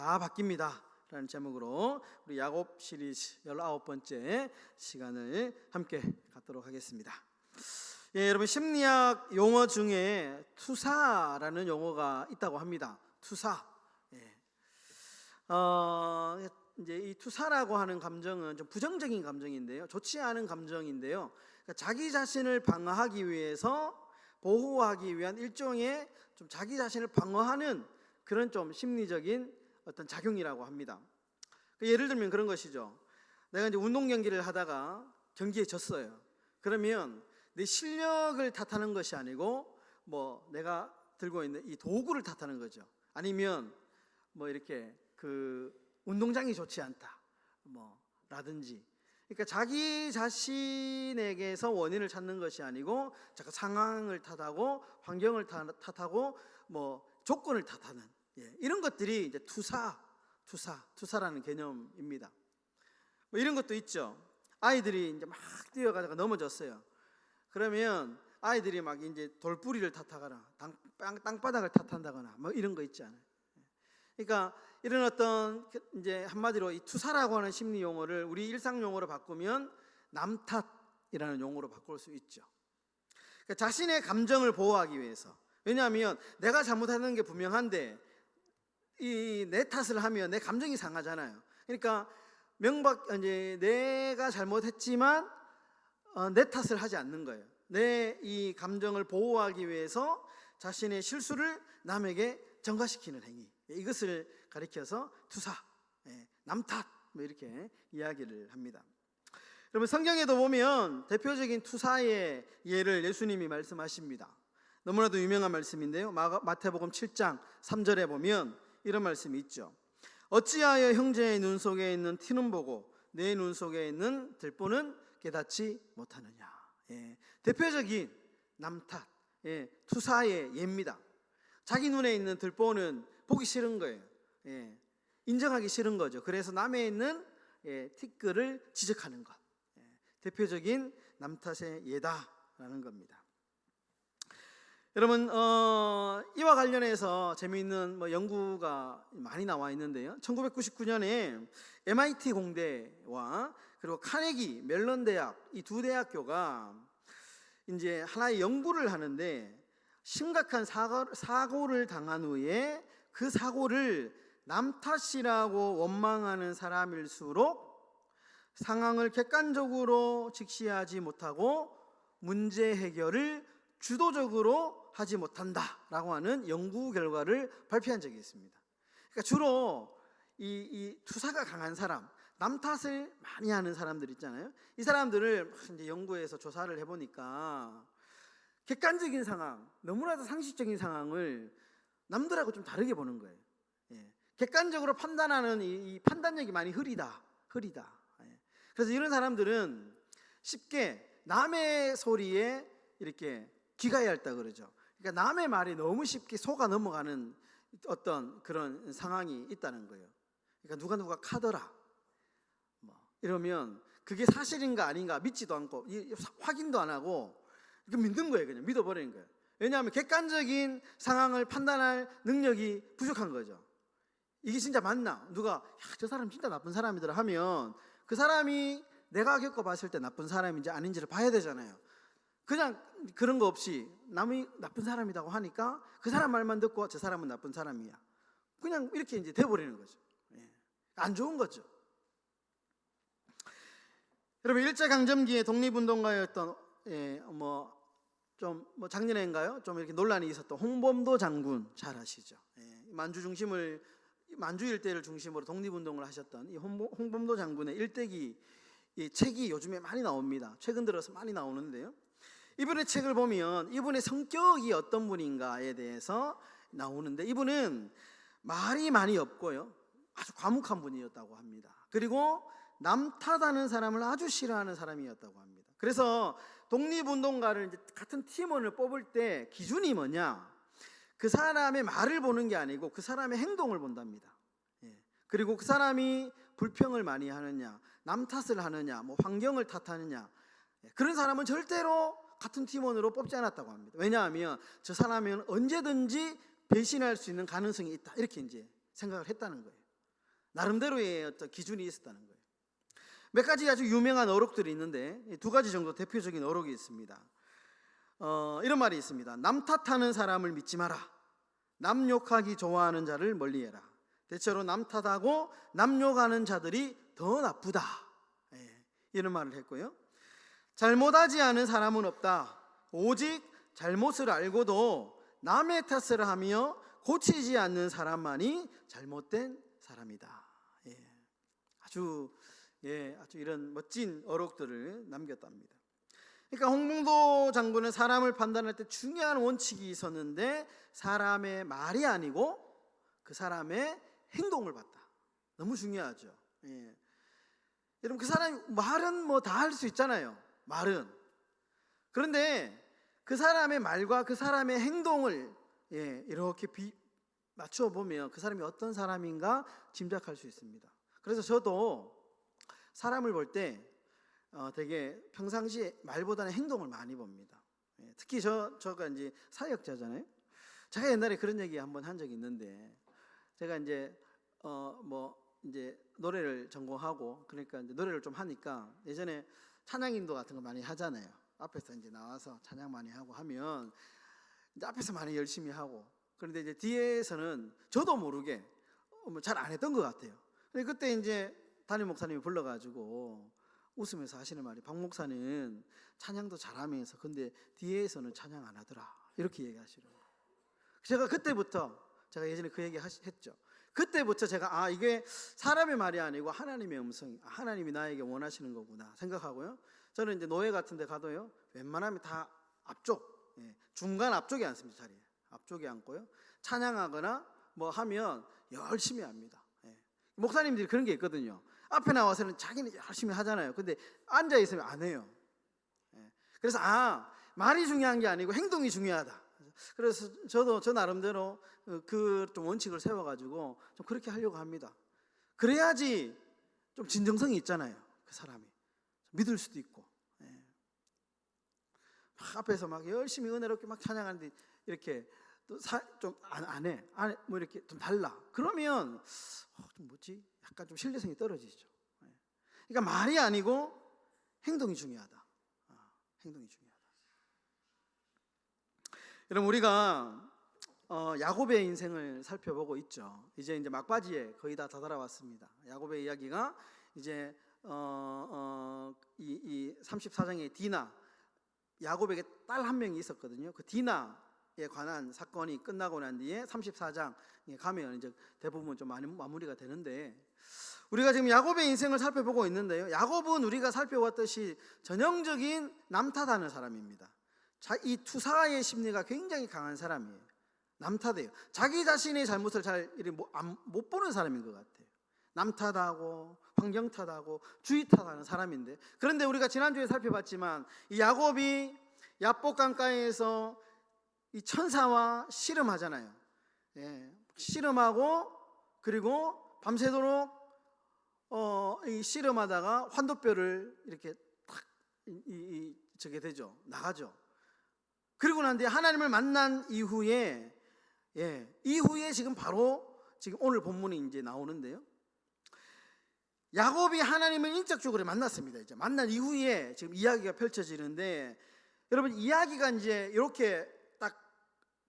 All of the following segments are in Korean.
다 바뀝니다 라는 제목으로 우리 야곱 시리즈 19번째 시간을 함께 갖도록 하겠습니다. 예, 여러분, 심리학 용어 중에 투사라는 용어가 있다고 합니다. 투사. 예. 이제 이 투사라고 하는 감정은 좀 부정적인 감정인데요, 좋지 않은 감정인데요, 그러니까 자기 자신을 방어하기 위해서, 보호하기 위한 일종의 좀 자기 자신을 방어하는 그런 좀 심리적인 어떤 작용이라고 합니다. 예를 들면 그런 것이죠. 내가 이제 운동 경기를 하다가 경기에 졌어요. 그러면 내 실력을 탓하는 것이 아니고 뭐 내가 들고 있는 이 도구를 탓하는 거죠. 아니면 뭐 이렇게 그 운동장이 좋지 않다 뭐 라든지, 그러니까 자기 자신에게서 원인을 찾는 것이 아니고 자꾸 상황을 탓하고 환경을 탓하고 뭐 조건을 탓하는, 예, 이런 것들이 이제 투사라는 개념입니다. 뭐 이런 것도 있죠. 아이들이 이제 막 뛰어가다가 넘어졌어요. 그러면 아이들이 막 이제 돌뿌리를 탓하거나 땅바닥을 탓한다거나 뭐 이런 거 있지 않아요. 그러니까 이런 어떤 이제 한마디로 이 투사라고 하는 심리 용어를 우리 일상 용어로 바꾸면 남 탓이라는 용어로 바꿀 수 있죠. 그러니까 자신의 감정을 보호하기 위해서. 왜냐하면 내가 잘못하는 게 분명한데 이 내 탓을 하면 내 감정이 상하잖아요. 그러니까 이제 내가 잘못했지만 내 탓을 하지 않는 거예요. 내 이 감정을 보호하기 위해서 자신의 실수를 남에게 전가시키는 행위, 이것을 가리켜서 투사, 남 탓, 뭐 이렇게 이야기를 합니다. 여러분, 성경에도 보면 대표적인 투사의 예를 예수님이 말씀하십니다. 너무나도 유명한 말씀인데요, 마태복음 7장 3절에 보면 이런 말씀이 있죠. 어찌하여 형제의 눈 속에 있는 티는 보고 내 눈 속에 있는 들보는 깨닫지 못하느냐. 예, 대표적인 남 탓, 투사의 예입니다. 자기 눈에 있는 들보는 보기 싫은 거예요. 예, 인정하기 싫은 거죠. 그래서 남에 있는 티끌을 지적하는 것, 대표적인 남 탓의 예다라는 겁니다. 여러분, 이와 관련해서 재미있는 뭐 연구가 많이 나와 있는데요, 1999년에 MIT 공대와 그리고 카네기 멜론 대학, 이 두 대학교가 이제 하나의 연구를 하는데, 심각한 사고를 당한 후에 그 사고를 남 탓이라고 원망하는 사람일수록 상황을 객관적으로 직시하지 못하고 문제 해결을 주도적으로 하지 못한다라고 하는 연구 결과를 발표한 적이 있습니다. 그러니까 주로 이 투사가 강한 사람, 남 탓을 많이 하는 사람들 있잖아요. 이 사람들을 이제 연구해서 조사를 해보니까 객관적인 상황, 너무나도 상식적인 상황을 남들하고 좀 다르게 보는 거예요. 예. 객관적으로 판단하는 이 판단력이 많이 흐리다. 예. 그래서 이런 사람들은 쉽게 남의 소리에 이렇게 귀가 얇다 그러죠. 그러니까 남의 말이 너무 쉽게 속아 넘어가는 어떤 그런 상황이 있다는 거예요. 그러니까 누가 카더라 뭐 이러면 그게 사실인가 아닌가 믿지도 않고 확인도 안 하고 믿는 거예요. 그냥 믿어버리는 거예요. 왜냐하면 객관적인 상황을 판단할 능력이 부족한 거죠. 이게 진짜 맞나? 누가 저 사람 진짜 나쁜 사람이더라 하면 그 사람이 내가 겪어봤을 때 나쁜 사람인지 아닌지를 봐야 되잖아요. 그냥 그런 거 없이 남이 나쁜 사람이라고 하니까 그 사람 말만 듣고 저 사람은 나쁜 사람이야, 그냥 이렇게 이제 돼버리는 거죠. 안 좋은 거죠. 여러분, 일제강점기에 독립운동가였던 작년인가요? 좀 이렇게 논란이 있었던 홍범도 장군 잘 아시죠? 만주 일대를 중심으로 독립운동을 하셨던 이 홍범도 장군의 일대기 이 책이 요즘에 많이 나옵니다. 최근 들어서 많이 나오는데요, 이분의 책을 보면 이분의 성격이 어떤 분인가에 대해서 나오는데, 이분은 말이 많이 없고요, 아주 과묵한 분이었다고 합니다. 그리고 남 탓하는 사람을 아주 싫어하는 사람이었다고 합니다. 그래서 독립운동가를 이제 같은 팀원을 뽑을 때 기준이 뭐냐, 그 사람의 말을 보는 게 아니고 그 사람의 행동을 본답니다. 그리고 그 사람이 불평을 많이 하느냐, 남 탓을 하느냐, 뭐 환경을 탓하느냐, 그런 사람은 절대로 같은 팀원으로 뽑지 않았다고 합니다. 왜냐하면 저 사람은 언제든지 배신할 수 있는 가능성이 있다, 이렇게 이제 생각을 했다는 거예요. 나름대로의 어떤 기준이 있었다는 거예요. 몇 가지 아주 유명한 어록들이 있는데 두 가지 정도 대표적인 어록이 있습니다. 이런 말이 있습니다. 남 탓하는 사람을 믿지 마라. 남 욕하기 좋아하는 자를 멀리해라. 대체로 남 탓하고 남 욕하는 자들이 더 나쁘다. 이런 말을 했고요. 잘못하지 않은 사람은 없다. 오직 잘못을 알고도 남의 탓을 하며 고치지 않는 사람만이 잘못된 사람이다. 아주 이런 멋진 어록들을 남겼답니다. 그러니까 홍문도 장군은 사람을 판단할 때 중요한 원칙이 있었는데 사람의 말이 아니고 그 사람의 행동을 봤다. 너무 중요하죠. 여러분, 그 사람이 말은 뭐 다 할 수 있잖아요. 말은. 그런데 그 사람의 말과 그 사람의 행동을 이렇게 맞춰 보면 그 사람이 어떤 사람인가 짐작할 수 있습니다. 그래서 저도 사람을 볼 때 되게 평상시에 말보다는 행동을 많이 봅니다. 특히 저가 이제 사역자잖아요. 제가 옛날에 그런 얘기 한번 한 적이 있는데, 제가 이제 이제 노래를 전공하고 그러니까 이제 노래를 좀 하니까 예전에 찬양 인도 같은 거 많이 하잖아요. 앞에서 이제 나와서 찬양 많이 하고 하면 이제 앞에서 많이 열심히 하고, 그런데 이제 뒤에서는 저도 모르게 잘 안 했던 것 같아요. 근데 그때 이제 담임 목사님이 불러가지고 웃으면서 하시는 말이, 박 목사는 찬양도 잘하면서 근데 뒤에서는 찬양 안 하더라, 이렇게 얘기하시더라고요. 제가 그때부터, 제가 예전에 그 얘기 했죠. 그때부터 제가 이게 사람의 말이 아니고 하나님의 음성, 하나님이 나에게 원하시는 거구나 생각하고요. 저는 이제 노예 같은 데 가도요, 웬만하면 다 앞쪽, 중간 앞쪽에 앉습니다. 자리에 앞쪽에 앉고요, 찬양하거나 뭐 하면 열심히 합니다. 목사님들이 그런 게 있거든요. 앞에 나와서는 자기는 열심히 하잖아요. 근데 앉아 있으면 안 해요. 그래서 말이 중요한 게 아니고 행동이 중요하다. 그래서 저도 저 나름대로 그 좀 원칙을 세워가지고 좀 그렇게 하려고 합니다. 그래야지 좀 진정성이 있잖아요. 그 사람이 믿을 수도 있고. 막 앞에서 막 열심히 은혜롭게 막 찬양하는데 이렇게 좀 안 해. 뭐 이렇게 좀 달라. 그러면 좀 뭐지? 약간 좀 신뢰성이 떨어지죠. 그러니까 말이 아니고 행동이 중요하다. 행동이 중요하다. 여러분, 우리가 야곱의 인생을 살펴보고 있죠. 이제 막바지에 거의 다 다다라왔습니다. 야곱의 이야기가 이제 이 34장의 디나, 야곱에게 딸 한 명이 있었거든요. 그 디나에 관한 사건이 끝나고 난 뒤에 34장에 가면 이제 대부분 좀 많이 마무리가 되는데, 우리가 지금 야곱의 인생을 살펴보고 있는데요, 야곱은 우리가 살펴봤듯이 전형적인 남 탓하는 사람입니다. 이 투사의 심리가 굉장히 강한 사람이에요. 남 탓해요. 자기 자신의 잘못을 잘 못 보는 사람인 것 같아요. 남 탓하고 환경 탓하고 주의 탓하는 사람인데, 그런데 우리가 지난주에 살펴봤지만 이 야곱이 야복 강가에서 이 천사와 씨름하잖아요. 씨름하고 그리고 밤새도록 이 씨름하다가 환도뼈를 이렇게 탁 저게 되죠. 나가죠. 그리고 난 뒤에 하나님을 만난 이후에 지금 바로 지금 오늘 본문이 이제 나오는데요. 야곱이 하나님을 인격적으로 만났습니다. 이제 만난 이후에 지금 이야기가 펼쳐지는데, 여러분, 이야기가 이제 이렇게 딱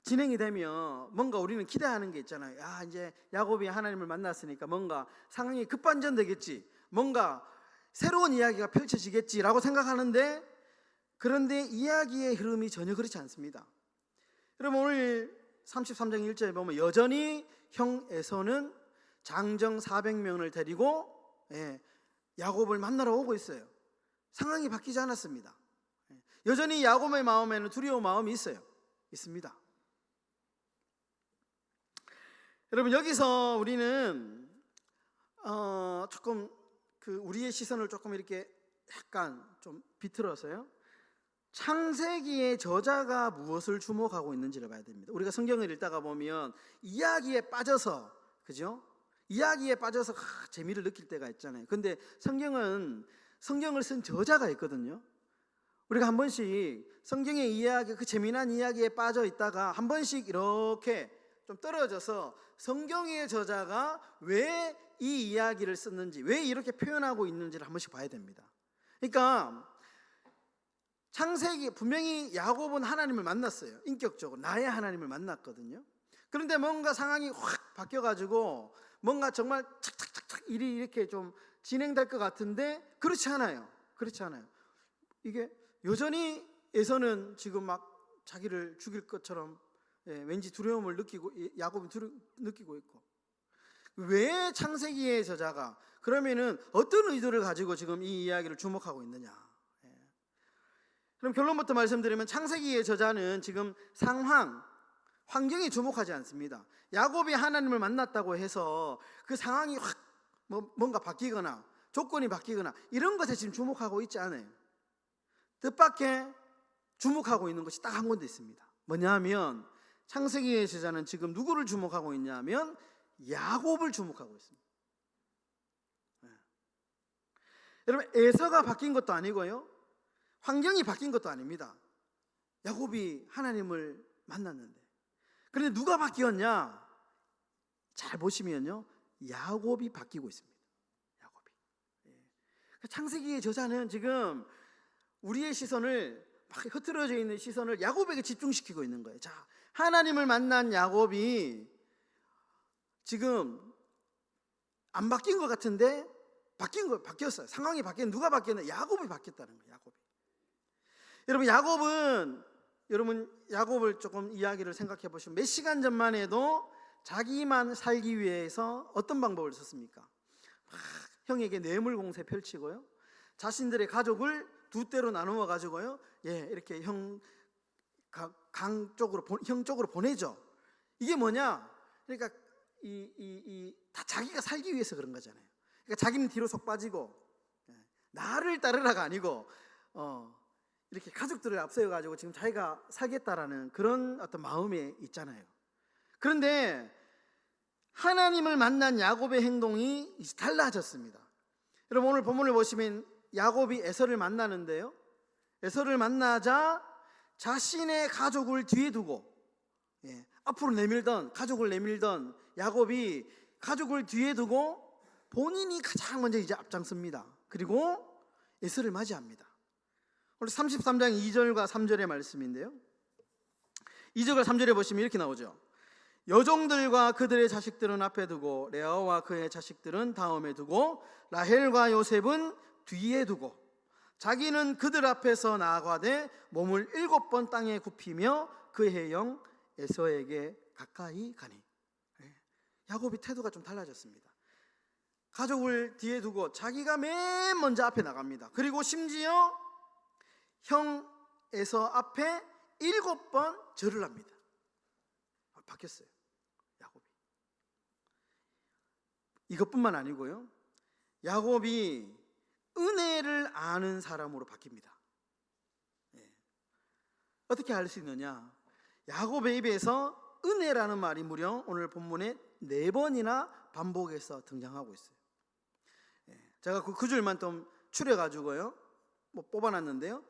진행이 되면 뭔가 우리는 기대하는 게 있잖아요. 이제 야곱이 하나님을 만났으니까 뭔가 상황이 급반전되겠지, 뭔가 새로운 이야기가 펼쳐지겠지라고 생각하는데, 그런데 이야기의 흐름이 전혀 그렇지 않습니다. 여러분, 오늘 33장 1절에 보면 여전히 형 에서는 장정 400명을 데리고 야곱을 만나러 오고 있어요. 상황이 바뀌지 않았습니다. 여전히 야곱의 마음에는 두려운 마음이 있습니다. 여러분, 여기서 우리는 조금 우리의 시선을 조금 이렇게 약간 좀 비틀어서요, 창세기의 저자가 무엇을 주목하고 있는지를 봐야 됩니다. 우리가 성경을 읽다가 보면 이야기에 빠져서, 그죠? 이야기에 빠져서 재미를 느낄 때가 있잖아요. 근데 성경을 쓴 저자가 있거든요. 우리가 한 번씩 성경의 이야기, 그 재미난 이야기에 빠져 있다가 한 번씩 이렇게 좀 떨어져서 성경의 저자가 왜 이 이야기를 썼는지, 왜 이렇게 표현하고 있는지를 한 번씩 봐야 됩니다. 그러니까 창세기 분명히 야곱은 하나님을 만났어요. 인격적으로 나의 하나님을 만났거든요. 그런데 뭔가 상황이 확 바뀌어가지고 뭔가 정말 착착착착 일이 이렇게 좀 진행될 것 같은데 그렇지 않아요. 그렇지 않아요. 이게 여전히 에서는 지금 막 자기를 죽일 것처럼 왠지 두려움을 느끼고, 야곱이 느끼고 있고. 왜 창세기의 저자가 그러면은 어떤 의도를 가지고 지금 이 이야기를 주목하고 있느냐? 그럼 결론부터 말씀드리면 창세기의 저자는 지금 환경에 주목하지 않습니다. 야곱이 하나님을 만났다고 해서 그 상황이 확 뭔가 바뀌거나 조건이 바뀌거나 이런 것에 지금 주목하고 있지 않아요. 뜻밖의 주목하고 있는 것이 딱 한 군데 있습니다. 뭐냐면 창세기의 저자는 지금 누구를 주목하고 있냐면 야곱을 주목하고 있습니다. 여러분, 에서가 바뀐 것도 아니고요, 환경이 바뀐 것도 아닙니다. 야곱이 하나님을 만났는데. 그런데 누가 바뀌었냐? 잘 보시면요, 야곱이 바뀌고 있습니다. 야곱이. 창세기의 저자는 지금 우리의 시선을, 막 흐트러져 있는 시선을 야곱에게 집중시키고 있는 거예요. 자, 하나님을 만난 야곱이 지금 안 바뀐 것 같은데 바뀌었어요. 상황이 바뀌었는데 누가 바뀌었나? 야곱이 바뀌었다는 거예요. 여러분 야곱을 조금 이야기를 생각해 보시면 몇 시간 전만 해도 자기만 살기 위해서 어떤 방법을 썼습니까? 막 형에게 뇌물 공세 펼치고요, 자신들의 가족을 두 때로 나누어 가지고요, 이렇게 형 쪽으로 보내죠. 이게 뭐냐? 그러니까 다 자기가 살기 위해서 그런 거잖아요. 그러니까 자기는 뒤로 속 빠지고, 나를 따르라가 아니고 이렇게 가족들을 앞세워 가지고 지금 자기가 살겠다라는 그런 어떤 마음이 있잖아요. 그런데 하나님을 만난 야곱의 행동이 달라졌습니다. 여러분, 오늘 본문을 보시면 야곱이 에서를 만나는데요, 에서를 만나자 자신의 가족을 뒤에 두고, 앞으로 가족을 내밀던 야곱이 가족을 뒤에 두고 본인이 가장 먼저 이제 앞장섭니다. 그리고 에서를 맞이합니다. 오늘 33장 2절과 3절의 말씀인데요, 2절과 3절에 보시면 이렇게 나오죠. 여종들과 그들의 자식들은 앞에 두고 레아와 그의 자식들은 다음에 두고 라헬과 요셉은 뒤에 두고 자기는 그들 앞에서 나아가되 몸을 7번 땅에 굽히며 그의 형 에서에게 가까이 가니. 야곱이 태도가 좀 달라졌습니다. 가족을 뒤에 두고 자기가 맨 먼저 앞에 나갑니다. 그리고 심지어 형 에서 앞에 7번 절을 합니다. 바뀌었어요, 야곱이. 이것뿐만 아니고요, 야곱이 은혜를 아는 사람으로 바뀝니다. 어떻게 알 수 있느냐? 야곱의 입에서 은혜라는 말이 무려 오늘 본문에 4번이나 반복해서 등장하고 있어요. 제가 그 줄만 좀 추려가지고요, 뽑아놨는데요,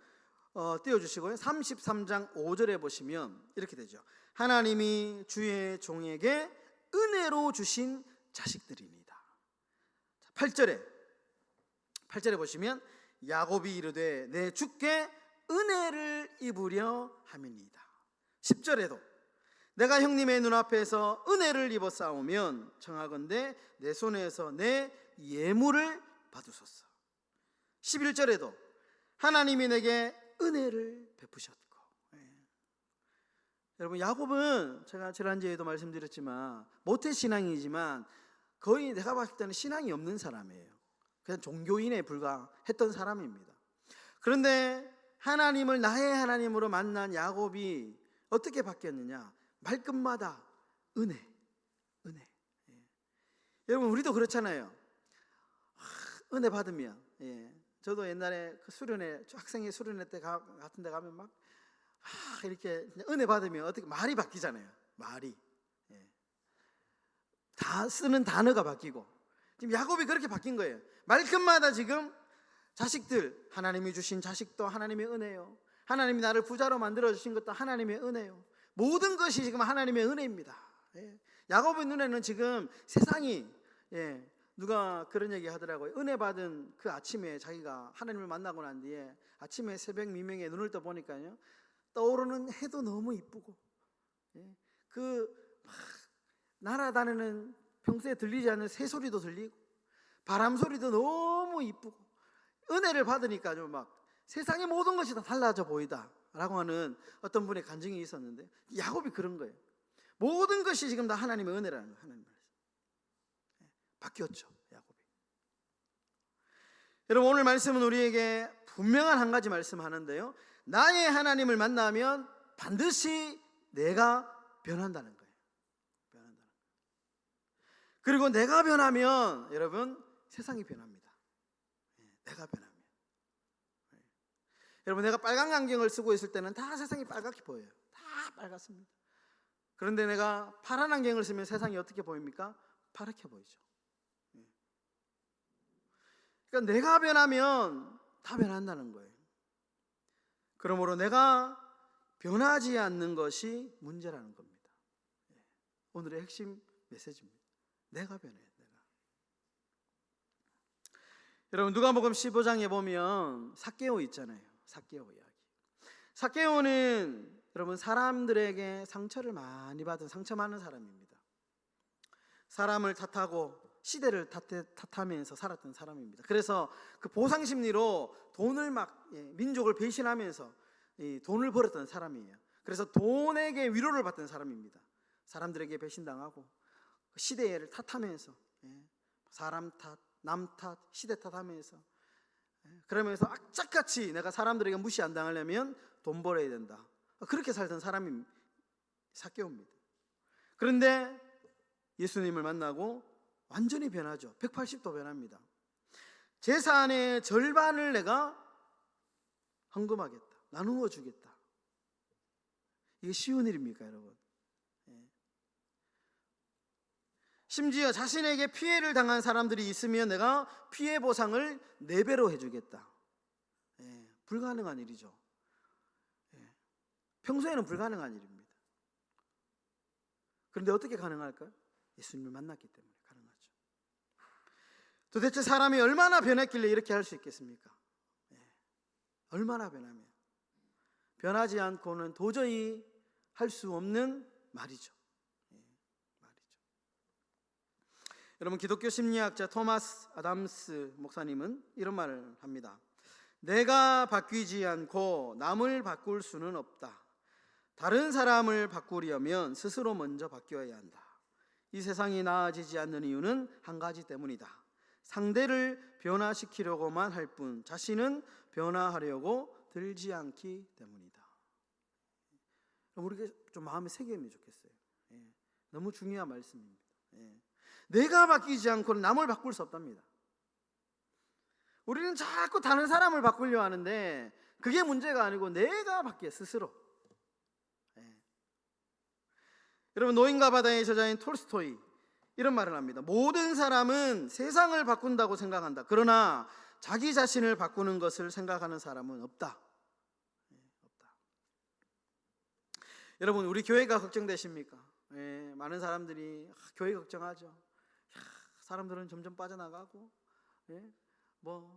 띄워주시고요. 33장 5절에 보시면 이렇게 되죠. 하나님이 주의 종에게 은혜로 주신 자식들입니다. 8절에 보시면 야곱이 이르되 내 주께 은혜를 입으려 함이니이다. 10절에도 내가 형님의 눈앞에서 은혜를 입어 싸우면 청하건대 내 손에서 내 예물을 받으소서. 11절에도 하나님이 내게 은혜를 베푸셨고. 여러분, 야곱은 제가 지난주에도 말씀드렸지만 모태신앙이지만 거의 내가 봤을 때는 신앙이 없는 사람이에요. 그냥 종교인에 불과했던 사람입니다. 그런데 하나님을 나의 하나님으로 만난 야곱이 어떻게 바뀌었느냐? 말끝마다 은혜. 여러분, 우리도 그렇잖아요. 은혜 받으면, 저도 옛날에 그 수련회, 학생회 수련회 때 같은 데 가면 막 이렇게 은혜 받으면 어떻게 말이 바뀌잖아요. 말이. 다 쓰는 단어가 바뀌고. 지금 야곱이 그렇게 바뀐 거예요. 말끝마다 지금 자식들, 하나님이 주신 자식도 하나님의 은혜요, 하나님이 나를 부자로 만들어 주신 것도 하나님의 은혜요, 모든 것이 지금 하나님의 은혜입니다. 야곱의 눈에는 지금 세상이 누가 그런 얘기 하더라고요. 은혜 받은 그 아침에 자기가 하나님을 만나고 난 뒤에 아침에 새벽 미명에 눈을 떠 보니까요, 떠오르는 해도 너무 이쁘고, 그 막 날아다니는 평소에 들리지 않는 새 소리도 들리고 바람 소리도 너무 이쁘고, 은혜를 받으니까 좀 막 세상의 모든 것이 다 달라져 보이다라고 하는 어떤 분의 간증이 있었는데, 야곱이 그런 거예요. 모든 것이 지금 다 하나님의 은혜라는 거예요. 하나님 말씀. 바뀌었죠, 야곱이. 여러분, 오늘 말씀은 우리에게 분명한 한 가지 말씀하는데요, 나의 하나님을 만나면 반드시 내가 변한다는 거예요. 변한다는 거예요. 그리고 내가 변하면 여러분, 세상이 변합니다. 내가 변하면. 여러분, 내가 빨간 안경을 쓰고 있을 때는 다 세상이 빨갛게 보여요. 다 빨갛습니다. 그런데 내가 파란 안경을 쓰면 세상이 어떻게 보입니까? 파랗게 보이죠. 그러니까 내가 변하면 다 변한다는 거예요. 그러므로 내가 변하지 않는 것이 문제라는 겁니다. 오늘의 핵심 메시지입니다. 내가 변해요. 내가. 여러분, 누가복음 15장에 보면 삭개오 있잖아요. 삭개오 이야기. 삭개오는 여러분, 사람들에게 상처를 많이 받은 상처 많은 사람입니다. 사람을 탓하고 시대를 탓하면서 살았던 사람입니다. 그래서 그 보상 심리로 돈을 막 민족을 배신하면서 돈을 벌었던 사람이에요. 그래서 돈에게 위로를 받던 사람입니다. 사람들에게 배신당하고 시대를 탓하면서 사람 탓, 남 탓, 시대 탓하면서 그러면서 악착같이 내가 사람들에게 무시 안 당하려면 돈 벌어야 된다. 그렇게 살던 사람이 삭개오입니다. 그런데 예수님을 만나고 완전히 변하죠. 180도 변합니다. 재산의 절반을 내가 헌금하겠다, 나누어 주겠다. 이게 쉬운 일입니까, 여러분? 심지어 자신에게 피해를 당한 사람들이 있으면 내가 피해 보상을 4배로 해주겠다. 불가능한 일이죠. 평소에는 불가능한 일입니다. 그런데 어떻게 가능할까요? 예수님을 만났기 때문에 가능하죠. 도대체 사람이 얼마나 변했길래 이렇게 할 수 있겠습니까? 얼마나 변하면? 변하지 않고는 도저히 할 수 없는 말이죠. 여러분, 기독교 심리학자 토마스 아담스 목사님은 이런 말을 합니다. 내가 바뀌지 않고 남을 바꿀 수는 없다. 다른 사람을 바꾸려면 스스로 먼저 바뀌어야 한다. 이 세상이 나아지지 않는 이유는 한 가지 때문이다. 상대를 변화시키려고만 할 뿐 자신은 변화하려고 들지 않기 때문이다. 우리가 좀 마음에 새기면 좋겠어요. 너무 중요한 말씀입니다. 내가 바뀌지 않고는 남을 바꿀 수 없답니다. 우리는 자꾸 다른 사람을 바꾸려 하는데 그게 문제가 아니고 내가 바뀌어 스스로. 여러분, 노인과 바다의 저자인 톨스토이 이런 말을 합니다. 모든 사람은 세상을 바꾼다고 생각한다. 그러나 자기 자신을 바꾸는 것을 생각하는 사람은 없다. 없다. 여러분, 우리 교회가 걱정되십니까? 많은 사람들이 교회 걱정하죠. 사람들은 점점 빠져나가고,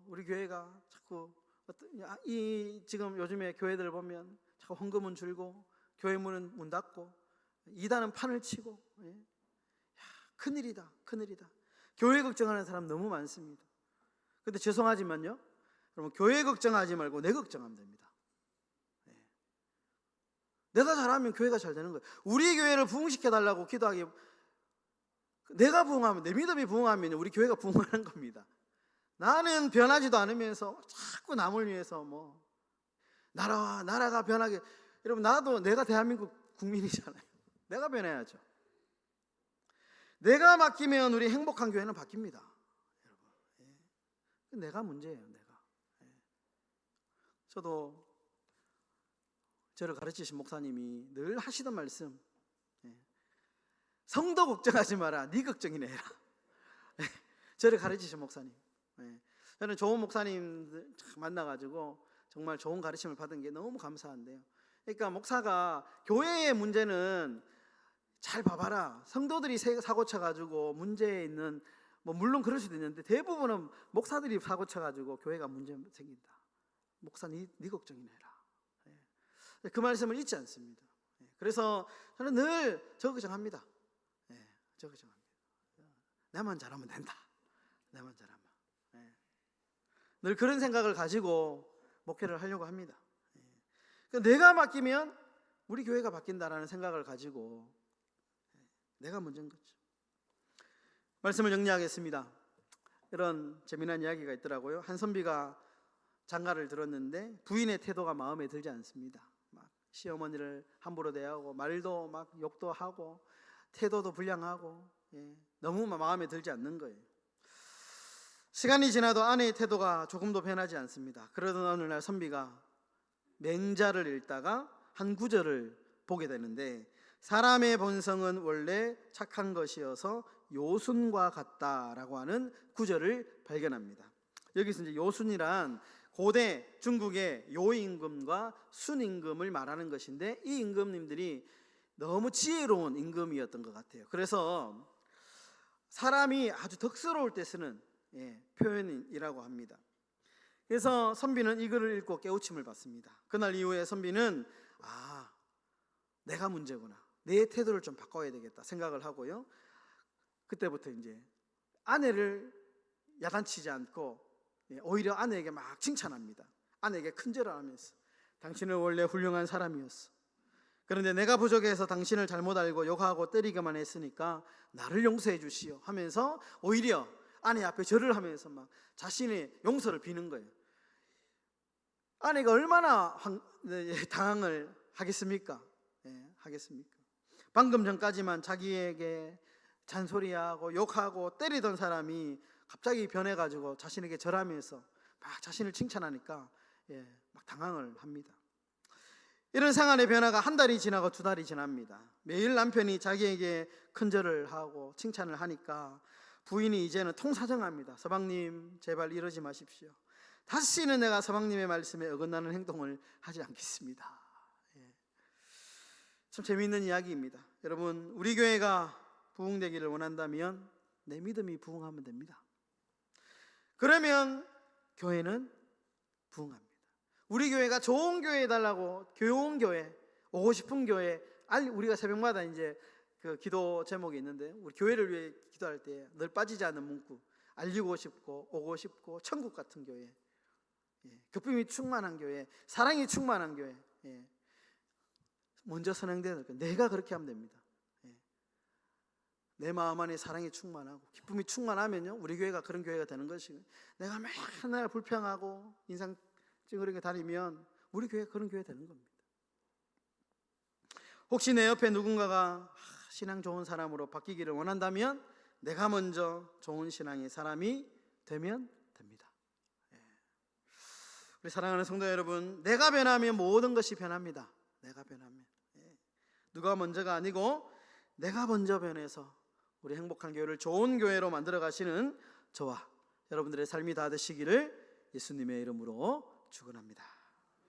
우리 교회가 자꾸 지금 요즘에 교회들 보면 자꾸 헌금은 줄고 교회 문은 문 닫고 이단은 판을 치고, 큰일이다, 큰일이다. 교회 걱정하는 사람 너무 많습니다. 근데 죄송하지만요, 여러분, 교회 걱정하지 말고 내 걱정하면 됩니다. 내가 잘하면 교회가 잘 되는 거예요. 우리 교회를 부흥시켜 달라고 기도하기, 내가 부흥하면, 내 믿음이 부흥하면 우리 교회가 부흥하는 겁니다. 나는 변하지도 않으면서 자꾸 남을 위해서 나라가 변하게. 여러분, 나도 내가 대한민국 국민이잖아요. 내가 변해야죠. 내가 바뀌면 우리 행복한 교회는 바뀝니다. 여러분, 내가 문제예요. 내가. 저도 저를 가르치신 목사님이 늘 하시던 말씀, 성도 걱정하지 마라, 네 걱정이나 해라. 저를 가르치신 목사님. 저는 좋은 목사님들 만나가지고 정말 좋은 가르침을 받은 게 너무 감사한데요. 그러니까 목사가 교회의 문제는 잘 봐봐라. 성도들이 사고 쳐가지고 문제 있는 뭐 물론 그럴 수도 있는데 대부분은 목사들이 사고 쳐가지고 교회가 문제 생긴다. 목사 네 걱정이나 해라. 그 말씀을 잊지 않습니다. 그래서 저는 늘 저 걱정합니다. 저 걱정합니다. 나만 잘하면 된다. 나만 잘하면. 늘 그런 생각을 가지고 목회를 하려고 합니다. 그러니까 내가 맡기면 우리 교회가 바뀐다라는 생각을 가지고 내가 먼저인 거죠. 말씀을 정리하겠습니다. 이런 재미난 이야기가 있더라고요. 한 선비가 장가를 들었는데 부인의 태도가 마음에 들지 않습니다. 막 시어머니를 함부로 대하고 말도 막 욕도 하고 태도도 불량하고 너무 마음에 들지 않는 거예요. 시간이 지나도 아내의 태도가 조금도 변하지 않습니다. 그러던 어느 날 선비가 맹자를 읽다가 한 구절을 보게 되는데 사람의 본성은 원래 착한 것이어서 요순과 같다라고 하는 구절을 발견합니다. 여기서 이제 요순이란 고대 중국의 요임금과 순임금을 말하는 것인데 이 임금님들이 너무 지혜로운 임금이었던 것 같아요. 그래서 사람이 아주 덕스러울 때 쓰는 표현이라고 합니다. 그래서 선비는 이 글을 읽고 깨우침을 받습니다. 그날 이후에 선비는 내가 문제구나, 내 태도를 좀 바꿔야 되겠다 생각을 하고요. 그때부터 이제 아내를 야단치지 않고 오히려 아내에게 막 칭찬합니다. 아내에게 큰절을 하면서 당신은 원래 훌륭한 사람이었어. 그런데 내가 부족해서 당신을 잘못 알고 욕하고 때리기만 했으니까 나를 용서해 주시오 하면서 오히려 아내 앞에 절을 하면서 막 자신의 용서를 비는 거예요. 아내가 얼마나 당황을 하겠습니까? 하겠습니까? 방금 전까지만 자기에게 잔소리하고 욕하고 때리던 사람이 갑자기 변해가지고 자신에게 절하면서 막 자신을 칭찬하니까 막 당황을 합니다. 이런 상황의 변화가 한 달이 지나고 두 달이 지납니다. 매일 남편이 자기에게 큰절을 하고 칭찬을 하니까 부인이 이제는 통사정합니다. 서방님 제발 이러지 마십시오. 다시는 내가 서방님의 말씀에 어긋나는 행동을 하지 않겠습니다. 참 재미있는 이야기입니다. 여러분, 우리 교회가 부흥되기를 원한다면 내 믿음이 부흥하면 됩니다. 그러면 교회는 부흥합니다. 우리 교회가 좋은 교회 해달라고, 좋은 교회, 오고 싶은 교회, 우리가 새벽마다 이제 그 기도 제목이 있는데 우리 교회를 위해 기도할 때 늘 빠지지 않는 문구, 알리고 싶고 오고 싶고 천국 같은 교회, 기쁨이 충만한 교회, 사랑이 충만한 교회, 먼저 선행되는 거예요. 내가 그렇게 하면 됩니다. 내 마음 안에 사랑이 충만하고 기쁨이 충만하면요 우리 교회가 그런 교회가 되는 것이고, 내가 맨날 불평하고 인상 찡그리게 다니면 우리 교회가 그런 교회 되는 겁니다. 혹시 내 옆에 누군가가 신앙 좋은 사람으로 바뀌기를 원한다면 내가 먼저 좋은 신앙의 사람이 되면 됩니다. 우리 사랑하는 성도 여러분, 내가 변하면 모든 것이 변합니다. 내가 변하면 누가 먼저가 아니고 내가 먼저 변해서 우리 행복한 교회를 좋은 교회로 만들어 가시는 저와 여러분들의 삶이 다 되시기를 예수님의 이름으로 축원합니다.